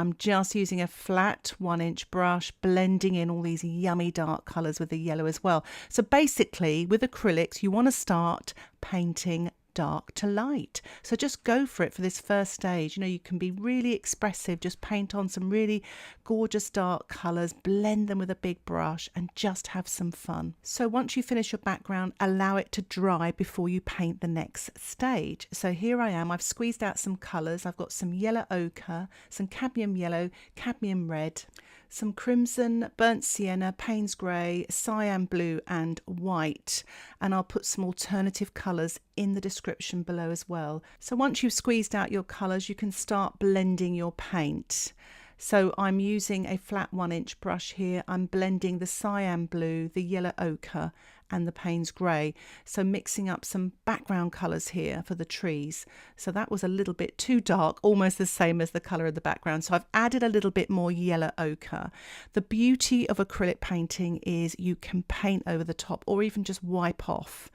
I'm just using a flat 1-inch brush, blending in all these yummy dark colours with the yellow as well. So basically, with acrylics, you want to start painting dark to light. So just go for it for this first stage. You know, you can be really expressive, just paint on some really gorgeous dark colours, blend them with a big brush and just have some fun. So once you finish your background, allow it to dry before you paint the next stage. So here I am, I've squeezed out some colours. I've got some yellow ochre, some cadmium yellow, cadmium red, some crimson, burnt sienna, Payne's grey, cyan blue and white, and I'll put some alternative colours in the description below as well. So once you've squeezed out your colours, you can start blending your paint. So I'm using a flat 1-inch brush here. I'm blending the cyan blue, the yellow ochre and the Payne's grey. So mixing up some background colours here for the trees. So that was a little bit too dark, almost the same as the colour of the background. So I've added a little bit more yellow ochre. The beauty of acrylic painting is you can paint over the top or even just wipe off.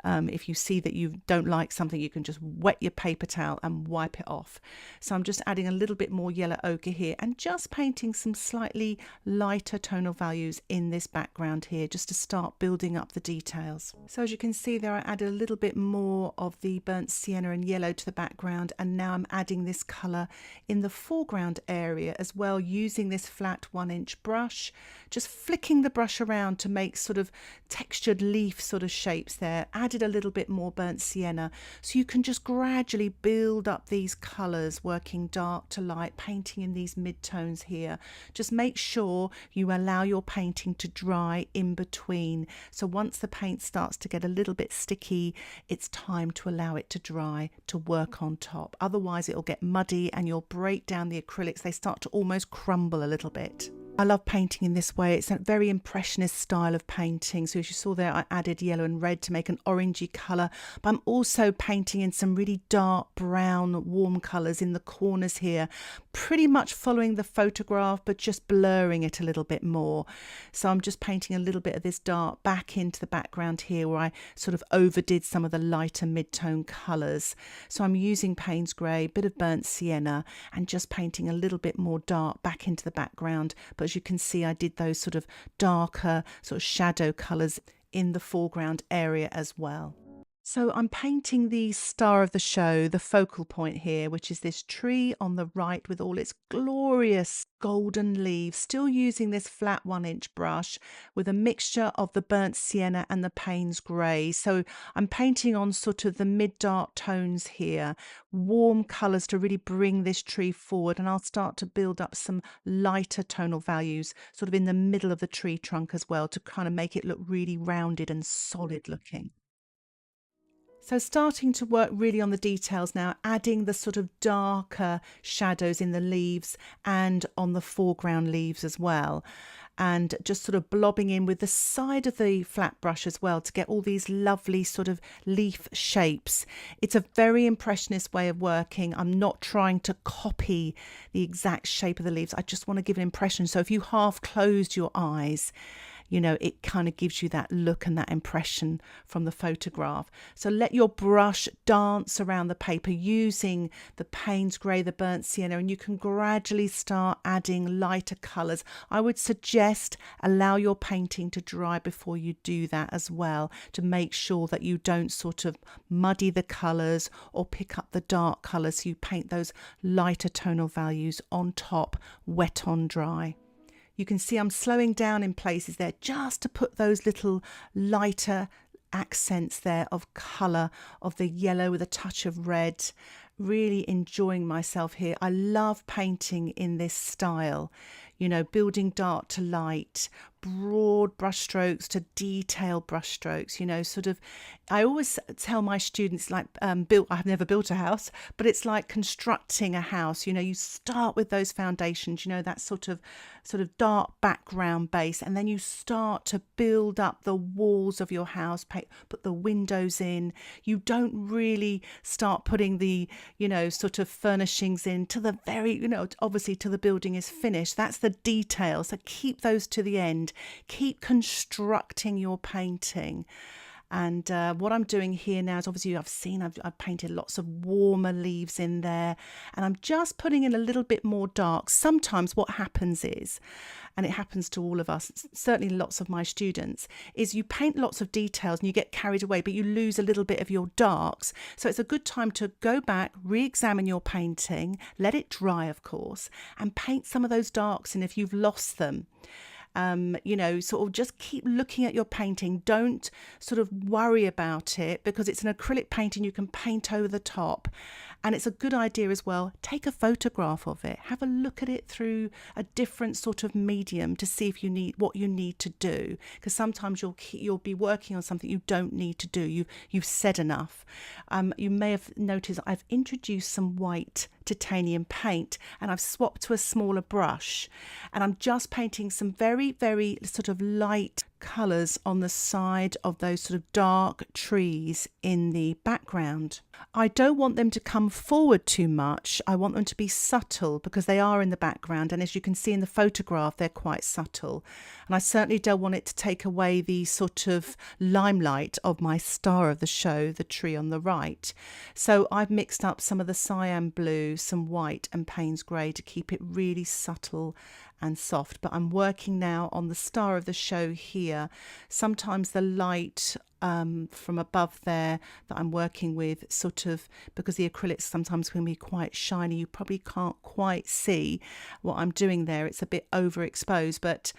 If you see that you don't like something, you can just wet your paper towel and wipe it off. So I'm just adding a little bit more yellow ochre here and just painting some slightly lighter tonal values in this background here, just to start building up the details. So as you can see there, I added a little bit more of the burnt sienna and yellow to the background, and now I'm adding this colour in the foreground area as well, using this flat 1-inch brush, just flicking the brush around to make sort of textured leaf sort of shapes there. Added a little bit more burnt sienna, so you can just gradually build up these colours, working dark to light, painting in these mid-tones here. Just make sure you allow your painting to dry in between. So once the paint starts to get a little bit sticky, it's time to allow it to dry to work on top. Otherwise it'll get muddy and you'll break down the acrylics. They start to almost crumble a little bit. I love painting in this way. It's a very impressionist style of painting. So as you saw there, I added yellow and red to make an orangey colour, but I'm also painting in some really dark brown warm colours in the corners here, pretty much following the photograph but just blurring it a little bit more. So I'm just painting a little bit of this dark back into the background here where I sort of overdid some of the lighter mid-tone colours. So I'm using Payne's grey, bit of burnt sienna, and just painting a little bit more dark back into the background. But as you can see, I did those sort of darker sort of shadow colours in the foreground area as well. So I'm painting the star of the show, the focal point here, which is this tree on the right with all its glorious golden leaves, still using this flat 1-inch brush with a mixture of the burnt sienna and the Payne's grey. So I'm painting on sort of the mid-dark tones here, warm colours to really bring this tree forward, and I'll start to build up some lighter tonal values sort of in the middle of the tree trunk as well, to kind of make it look really rounded and solid looking. So starting to work really on the details now, adding the sort of darker shadows in the leaves and on the foreground leaves as well. And just sort of blobbing in with the side of the flat brush as well to get all these lovely sort of leaf shapes. It's a very impressionist way of working. I'm not trying to copy the exact shape of the leaves. I just want to give an impression. So if you half closed your eyes, you know, it kind of gives you that look and that impression from the photograph. So let your brush dance around the paper using the Payne's grey, the burnt sienna, and you can gradually start adding lighter colours. I would suggest allow your painting to dry before you do that as well, to make sure that you don't sort of muddy the colours or pick up the dark colours. So you paint those lighter tonal values on top, wet on dry. You can see I'm slowing down in places there just to put those little lighter accents there of colour, of the yellow with a touch of red. Really enjoying myself here. I love painting in this style, you know, building dark to light, broad brushstrokes to detailed brushstrokes, you know, sort of. I always tell my students, like, I've never built a house, but it's like constructing a house. You know, you start with those foundations, you know, that sort of dark background base, and then you start to build up the walls of your house, put the windows in. You don't really start putting the, you know, sort of furnishings in to the very, you know, obviously till the building is finished. That's the detail. So keep those to the end. Keep constructing your painting. And what I'm doing here now is obviously I've painted lots of warmer leaves in there, and I'm just putting in a little bit more dark. Sometimes what happens is, and it happens to all of us, certainly lots of my students, is you paint lots of details and you get carried away, but you lose a little bit of your darks. So it's a good time to go back, re-examine your painting, let it dry, of course, and paint some of those darks in if you've lost them. Sort of just keep looking at your painting. Don't sort of worry about it, because it's an acrylic painting. You can paint over the top. And it's a good idea as well, take a photograph of it, have a look at it through a different sort of medium to see if you need what you need to do, because sometimes you'll be working on something you don't need to do. You've said enough. You may have noticed I've introduced some white titanium paint, and I've swapped to a smaller brush, and I'm just painting some very, very sort of light colours on the side of those sort of dark trees in the background. I don't want them to come forward too much. I want them to be subtle, because they are in the background, and as you can see in the photograph, they're quite subtle. And I certainly don't want it to take away the sort of limelight of my star of the show, the tree on the right. So I've mixed up some of the cyan blue, some white and Payne's grey to keep it really subtle and soft. But I'm working now on the star of the show here. Sometimes the light from above there that I'm working with, sort of, because the acrylics sometimes can be quite shiny, you probably can't quite see what I'm doing there. It's a bit overexposed, but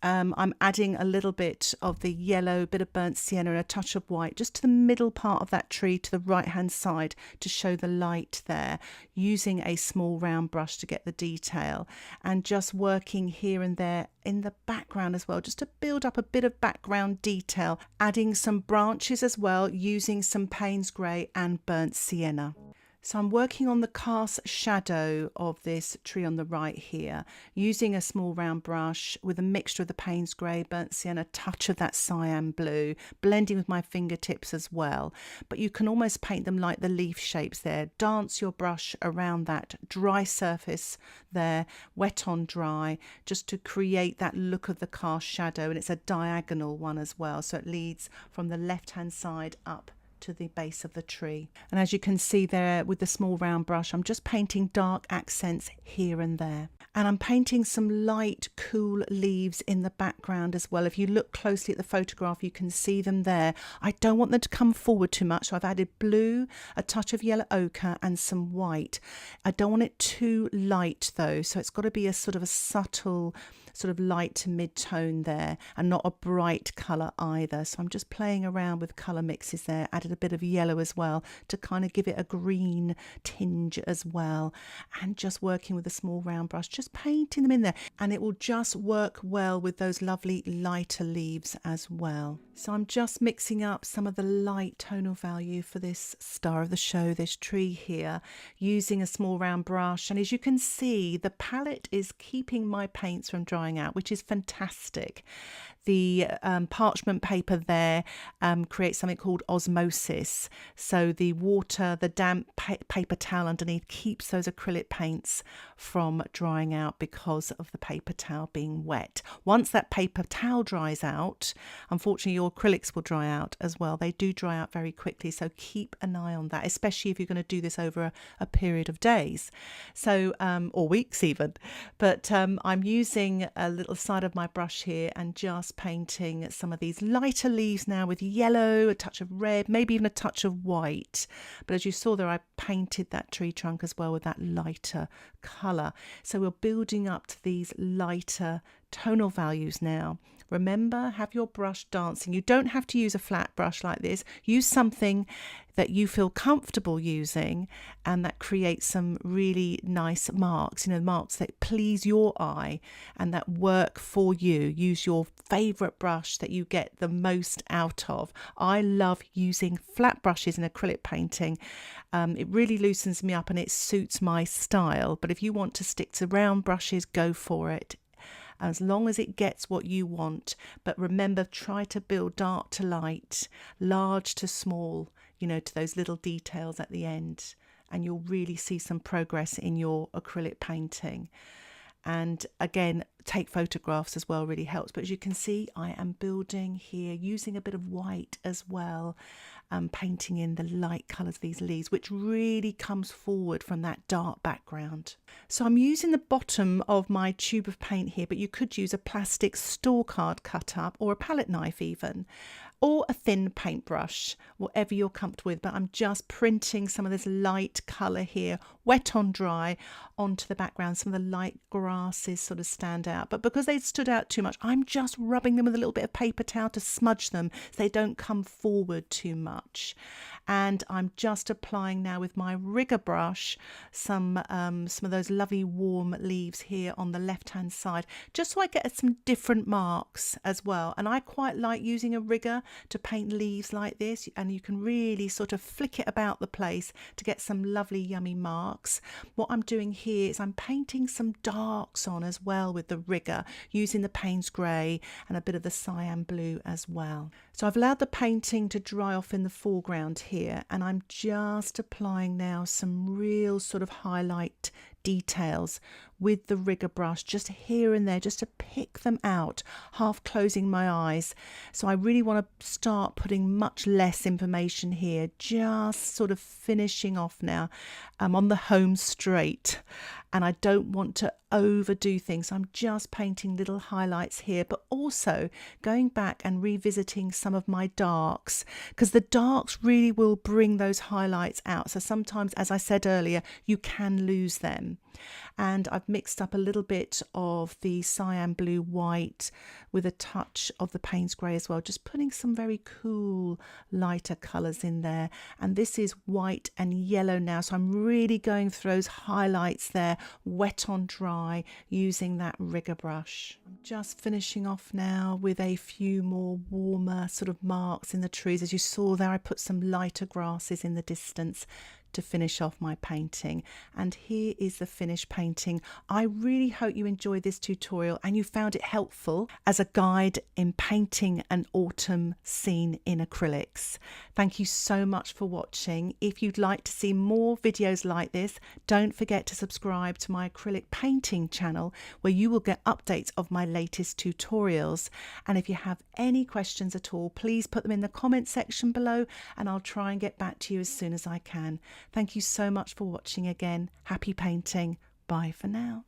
I'm adding a little bit of the yellow, bit of burnt sienna and a touch of white just to the middle part of that tree, to the right hand side, to show the light there, using a small round brush to get the detail, and just working here and there in the background as well, just to build up a bit of background detail, adding some branches as well, using some Payne's grey and burnt sienna. So I'm working on the cast shadow of this tree on the right here, using a small round brush with a mixture of the Payne's grey, burnt sienna, touch of that cyan blue, blending with my fingertips as well. But you can almost paint them like the leaf shapes there. Dance your brush around that dry surface there, wet on dry, just to create that look of the cast shadow. And it's a diagonal one as well, so it leads from the left hand side up to the base of the tree. And as you can see there with the small round brush, I'm just painting dark accents here and there. And I'm painting some light, cool leaves in the background as well. If you look closely at the photograph, you can see them there. I don't want them to come forward too much, so I've added blue, a touch of yellow ochre and some white. I don't want it too light though, so it's got to be a sort of a subtle sort of light to mid-tone there, and not a bright colour either. So I'm just playing around with colour mixes there, added a bit of yellow as well to kind of give it a green tinge as well, and just working with a small round brush, just painting them in there, and it will just work well with those lovely lighter leaves as well. So I'm just mixing up some of the light tonal value for this star of the show, this tree here, using a small round brush. And as you can see, the palette is keeping my paints from drying out, which is fantastic. The parchment paper there creates something called osmosis. So the water, the damp paper towel underneath keeps those acrylic paints from drying out because of the paper towel being wet. Once that paper towel dries out, unfortunately your acrylics will dry out as well. They do dry out very quickly, so keep an eye on that, especially if you're going to do this over a period of days, so or weeks even. But I'm using a little side of my brush here and just painting some of these lighter leaves now with yellow, a touch of red, maybe even a touch of white. But as you saw there, I painted that tree trunk as well with that lighter colour. So we're building up to these lighter tonal values now. Remember, have your brush dancing. You don't have to use a flat brush like this. Use something that you feel comfortable using and that creates some really nice marks, marks that please your eye and that work for you. Use your favourite brush that you get the most out of. I love using flat brushes in acrylic painting. It really loosens me up and it suits my style. But if you want to stick to round brushes, go for it, as long as it gets what you want. But remember, try to build dark to light, large to small, to those little details at the end, and you'll really see some progress in your acrylic painting. And again, take photographs as well really helps. But as you can see, I am building here using a bit of white as well, painting in the light colours of these leaves, which really comes forward from that dark background. So I'm using the bottom of my tube of paint here, but you could use a plastic store card cut up or a palette knife even, or a thin paintbrush, whatever you're comfortable with. But I'm just printing some of this light colour here, wet on dry, onto the background. Some of the light grasses sort of stand out, but because they stood out too much, I'm just rubbing them with a little bit of paper towel to smudge them so they don't come forward too much. And I'm just applying now with my rigger brush some of those lovely warm leaves here on the left hand side, just so I get some different marks as well. And I quite like using a rigger to paint leaves like this, and you can really sort of flick it about the place to get some lovely yummy marks. What I'm doing here is I'm painting some darks on as well with the rigger, using the Payne's grey and a bit of the cyan blue as well. So I've allowed the painting to dry off in the foreground here, and I'm just applying now some real sort of highlight details with the rigger brush, just here and there, just to pick them out, half closing my eyes. So I really want to start putting much less information here, just sort of finishing off now. I'm on the home straight, and I don't want to overdo things. So I'm just painting little highlights here, but also going back and revisiting some of my darks, because the darks really will bring those highlights out. So sometimes, as I said earlier, you can lose them. And I've mixed up a little bit of the cyan blue white with a touch of the Payne's grey as well, just putting some very cool lighter colours in there. And this is white and yellow now, so I'm really going through those highlights there, wet on dry, using that rigger brush. I'm just finishing off now with a few more warmer sort of marks in the trees. As you saw there, I put some lighter grasses in the distance to finish off my painting. And here is the finished painting. I really hope you enjoyed this tutorial and you found it helpful as a guide in painting an autumn scene in acrylics. Thank you so much for watching. If you'd like to see more videos like this, don't forget to subscribe to my acrylic painting channel, where you will get updates of my latest tutorials. And if you have any questions at all, please put them in the comment section below and I'll try and get back to you as soon as I can. Thank you so much for watching again. Happy painting. Bye for now.